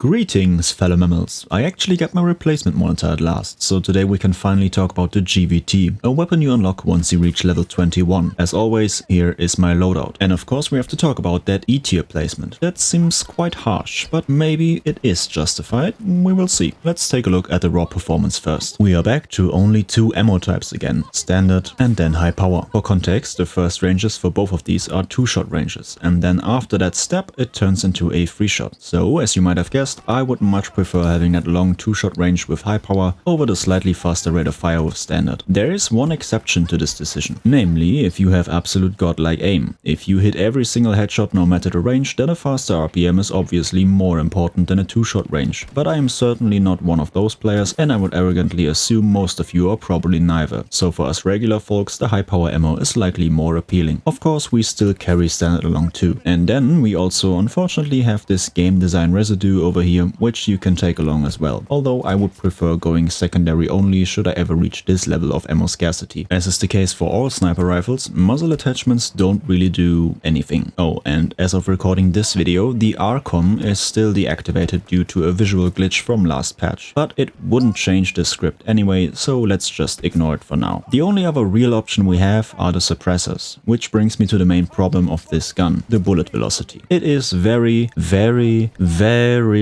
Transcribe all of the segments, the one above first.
Greetings fellow mammals, I actually got my replacement monitor at last, so today we can finally talk about the GVT, a weapon you unlock once you reach level 21. As always, here is my loadout. And of course we have to talk about that E-tier placement. That seems quite harsh, but maybe it is justified, we will see. Let's take a look at the raw performance first. We are back to only two ammo types again, standard and then high power. For context, the first ranges for both of these are 2-shot ranges, and then after that step it turns into a 3-shot. So as you might have guessed, I would much prefer having that long 2-shot range with high power over the slightly faster rate of fire with standard. There is one exception to this decision, namely if you have absolute godlike aim. If you hit every single headshot no matter the range, then a faster RPM is obviously more important than a 2-shot range. But I am certainly not one of those players, and I would arrogantly assume most of you are probably neither. So for us regular folks, the high power ammo is likely more appealing. Of course we still carry standard along too. And then we also unfortunately have this game design residue over here, which you can take along as well, although I would prefer going secondary only should I ever reach this level of ammo scarcity. As is the case for all sniper rifles, muzzle attachments don't really do anything. Oh, and as of recording this video, the RCOM is still deactivated due to a visual glitch from last patch, but it wouldn't change the script anyway, so let's just ignore it for now. The only other real option we have are the suppressors, which brings me to the main problem of this gun, the bullet velocity. It is very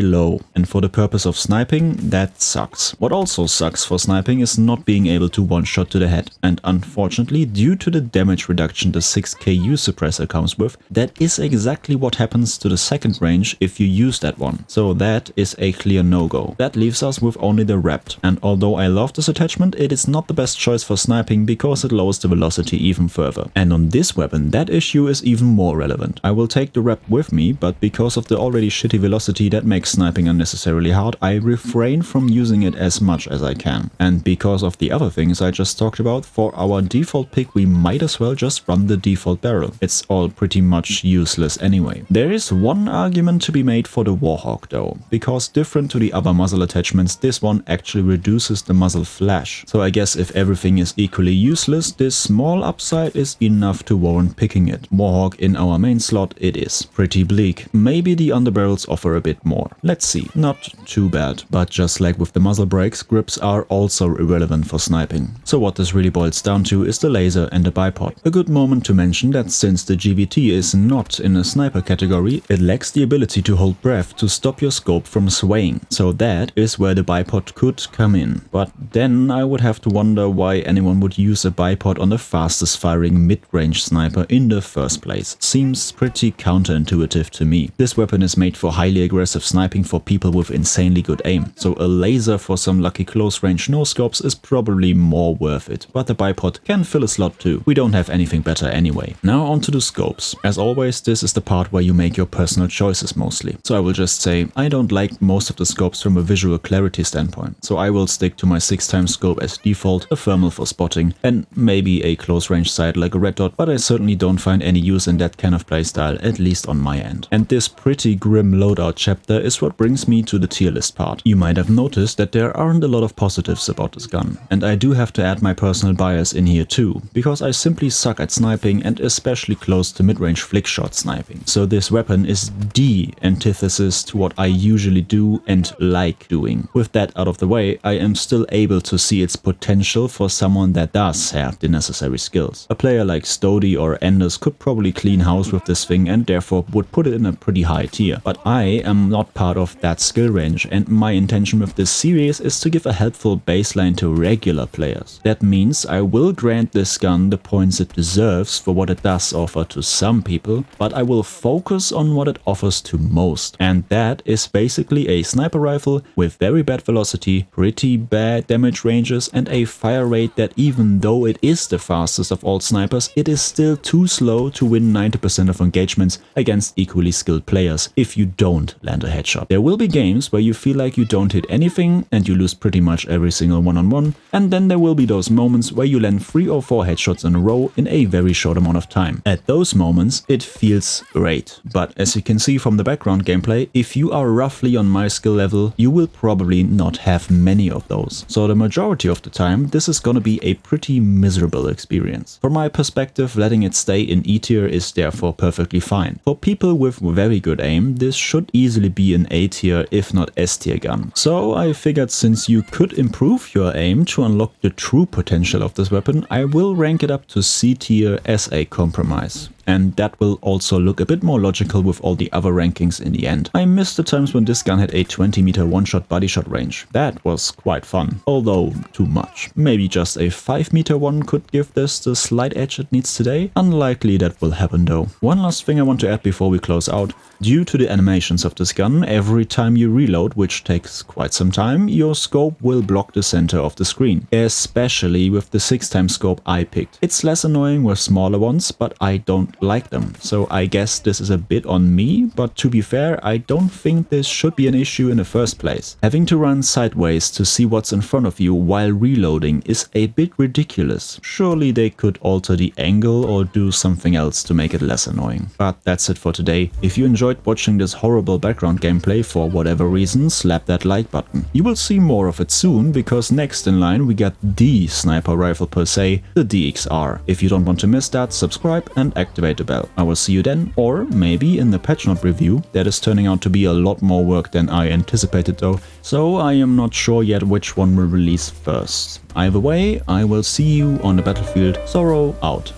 low, and for the purpose of sniping, that sucks. What also sucks for sniping is not being able to one-shot to the head, and unfortunately, due to the damage reduction the 6KU suppressor comes with, that is exactly what happens to the second range if you use that one. So that is a clear no-go. That leaves us with only the wrapped, and although I love this attachment, it is not the best choice for sniping because it lowers the velocity even further. And on this weapon, that issue is even more relevant. I will take the wrapped with me, but because of the already shitty velocity that makes sniping unnecessarily hard, I refrain from using it as much as I can. And because of the other things I just talked about, for our default pick we might as well just run the default barrel. It's all pretty much useless anyway. There is one argument to be made for the Warhawk though, because different to the other muzzle attachments, this one actually reduces the muzzle flash. So I guess if everything is equally useless, this small upside is enough to warrant picking it. Warhawk in our main slot it is. Pretty bleak. Maybe the underbarrels offer a bit more. Let's see. Not too bad, but just like with the muzzle brakes, grips are also irrelevant for sniping. So what this really boils down to is the laser and the bipod. A good moment to mention that since the GVT is not in a sniper category, it lacks the ability to hold breath to stop your scope from swaying. So that is where the bipod could come in. But then I would have to wonder why anyone would use a bipod on the fastest firing mid-range sniper in the first place. Seems pretty counterintuitive to me. This weapon is made for highly aggressive sniping for people with insanely good aim, so a laser for some lucky close range no-scopes is probably more worth it, but the bipod can fill a slot too. We don't have anything better anyway. Now onto the scopes. As always, this is the part where you make your personal choices mostly. So I will just say, I don't like most of the scopes from a visual clarity standpoint, so I will stick to my 6x scope as default, a thermal for spotting, and maybe a close range sight like a red dot, but I certainly don't find any use in that kind of playstyle, at least on my end. And this pretty grim loadout chapter is what brings me to the tier list part. You might have noticed that there aren't a lot of positives about this gun, and I do have to add my personal bias in here too, because I simply suck at sniping and especially close to mid-range flickshot sniping. So this weapon is the antithesis to what I usually do and like doing. With that out of the way, I am still able to see its potential for someone that does have the necessary skills. A player like Stody or Enders could probably clean house with this thing and therefore would put it in a pretty high tier, but I am not part of that skill range, and my intention with this series is to give a helpful baseline to regular players. That means I will grant this gun the points it deserves for what it does offer to some people, but I will focus on what it offers to most, and that is basically a sniper rifle with very bad velocity, pretty bad damage ranges, and a fire rate that, even though it is the fastest of all snipers, it is still too slow to win 90% of engagements against equally skilled players if you don't land a headshot. There will be games where you feel like you don't hit anything and you lose pretty much every single one-on-one, and then there will be those moments where you land 3 or 4 headshots in a row in a very short amount of time. At those moments, it feels great. But as you can see from the background gameplay, if you are roughly on my skill level, you will probably not have many of those. So the majority of the time, this is gonna be a pretty miserable experience. From my perspective, letting it stay in E tier is therefore perfectly fine. For people with very good aim, this should easily be an A tier if not S tier gun. So I figured since you could improve your aim to unlock the true potential of this weapon, I will rank it up to C tier as a compromise. And that will also look a bit more logical with all the other rankings in the end. I missed the times when this gun had a 20 meter one-shot body shot range. That was quite fun, although too much. Maybe just a 5 meter one could give this the slight edge it needs today. Unlikely that will happen though. One last thing I want to add before we close out. Due to the animations of this gun, every time you reload, which takes quite some time, your scope will block the center of the screen. Especially with the 6x scope I picked. It's less annoying with smaller ones, but I don't like them. So I guess this is a bit on me, but to be fair, I don't think this should be an issue in the first place. Having to run sideways to see what's in front of you while reloading is a bit ridiculous. Surely they could alter the angle or do something else to make it less annoying. But that's it for today. If you enjoyed watching this horrible background gameplay for whatever reason, slap that like button. You will see more of it soon, because next in line we got the sniper rifle per se, the DXR. If you don't want to miss that, subscribe and activate the bell. I will see you then, or maybe in the patch note review. That is turning out to be a lot more work than I anticipated though, so I am not sure yet which one will release first. Either way, I will see you on the battlefield. Zorro out.